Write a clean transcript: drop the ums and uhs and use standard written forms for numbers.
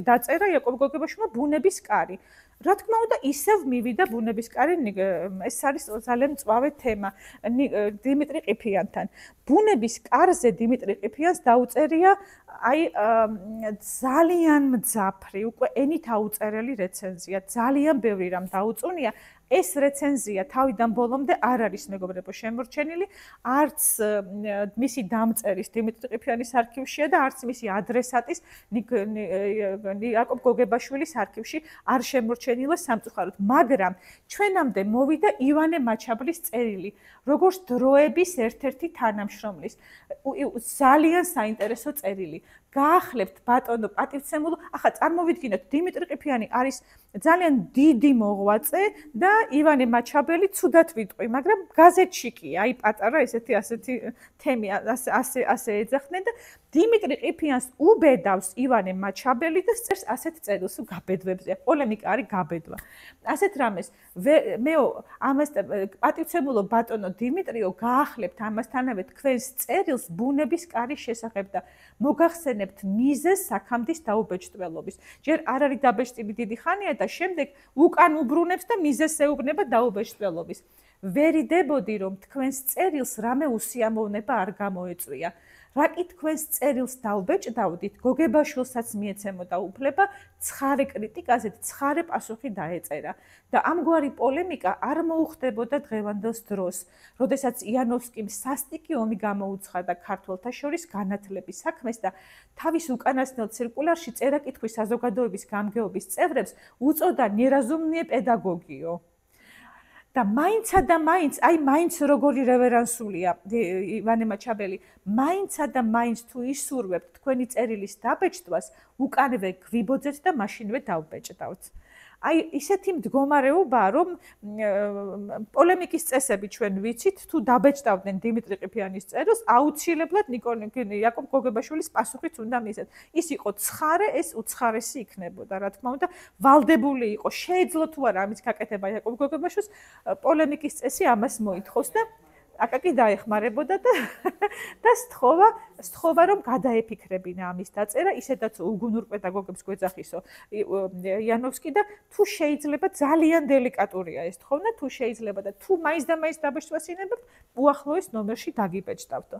დაწერა იაკობ გოგებაშვილმა ბუნების კარი. რა თქმა უნდა, ისევ მივიდა ბუნების კარი, ეს არის ძალიან მწვავე თემა დიმიტრი ყიფიანთან. ბუნების კარზე დიმიტრი ყიფიანს დაუწერია ძალიან მძაფრი, უკვე ენით აუწერელი რეცენზია. ძალიან ბევრი რამ დაუწუნია. ეს რეცენზია თავიდან ბოლომდე არ არის მეგობრებო შემორჩენილი, არც მისი დამწერის დიმიტრი ყიფიანის არქივშია და არც მისი ადრესატის იაკობ გოგებაშვილის არქივში არ შემორჩენილა სამწუხაროდ, მაგრამ ჩვენამდე მოვიდა ივანე მაჩაბლის წერილი, როგორც დროების ერთ-ერთი თანამშრომლის. ძალიან საინტერესო წერილი. გაახლებთ ბატონო პატივცემულო, ახლა წარმოვიდგინოთ, დიმიტრი ყიფიანი არის ძალიან დიდი მოღვაწე და ივანე მაჩაბელი ცუდად ვიტყვი, მაგრამ გაზეთში კი, აი პატარა ასეთი თემი ასე ეძახდნენ და დიმიტრი ყიფიანს უბედავს ივანე მაჩაბელი და წერს ასეთ წერილს, გაბედვებზე. პოლემიკა არის გაბედვა. ასეთ რამეს მეო ამას პატივცემულო ბატონო დიმიტრიო, გაახლებთ ამასთანავე თქვენს წერილს ბუნების კარის შესახებ და მოგახსენებთ მიზეზს აქამდის დაუბეჭდველობის. ჯერ არ არის დაბეჭდილი დიდი ხანია და შემდეგ უკან უბრუნებს და მიზეზს ეუბნება დაუბეჭდველობის. ვერიდებოდი რომ თქვენს წერილს რამე უსიამოვნება არ გამოეწვია. რაკი თქვენს წერილს დაუბეჭდავდით, გოგებაშვილსაც მიეცემოდა უფლება ცხარე კრიტიკაზე ცხარე პასუხი დაეწერა და ამგვარი პოლემიკა არ მოუხდებოდა დღევანდელ დროს, როდესაც იანოვსკიმ სასტიკი ომი გამოუცხადა ქართველთა შორის განათლების საქმეს და თავის უკანასკნელ ცირკულარში წერა-კითხვის საზოგადოების გამგეობის წევრებს უწოდა ნერაზუმნიე პედაგოგიო. და მაინცა და მაინც, აი მაინც როგორი რევერანსულია ივანე მაჩაბელი, მაინცა და მაინც თუ ისურვებთ თქვენი წერილის დაბეჭდვას, უკანვე გვიბოძეთ და მაშინვე დავბეჭდავთ. აი ისეთი მდგომარეობაა, რომ პოლემიკის წესები ჩვენ ვიცით, თუ დაბეჭდავდნენ დიმიტრი ყიფიანის წერილს, აუცილებლად იაკობ გოგებაშვილის პასუხიც უნდა მიიღეთ. ის იყო ცხარე, ეს უცხარესი იქნებოდა, რა თქმა უნდა, ვალდებული იყო. შეეძლო თუ არა ამის გაკეთება იაკობ გოგებაშვილს, პოლემიკის წესი ამას მოითხოვს და აკაკი დაეხმარებოდა და სთხოვა რომ გადაეფიქრებინა ამის დაწერა, ისედაც უგუნურ პედაგოგებს გვეძახისო იანოვსკი და თუ შეიძლება ძალიან დელიკატურია ეს თხოვნა, თუ შეიძლება და თუ მაინც და მაინც დაბეჭდვას ინებებთ, უახლოეს ნომერში დაგიბეჭდავთო.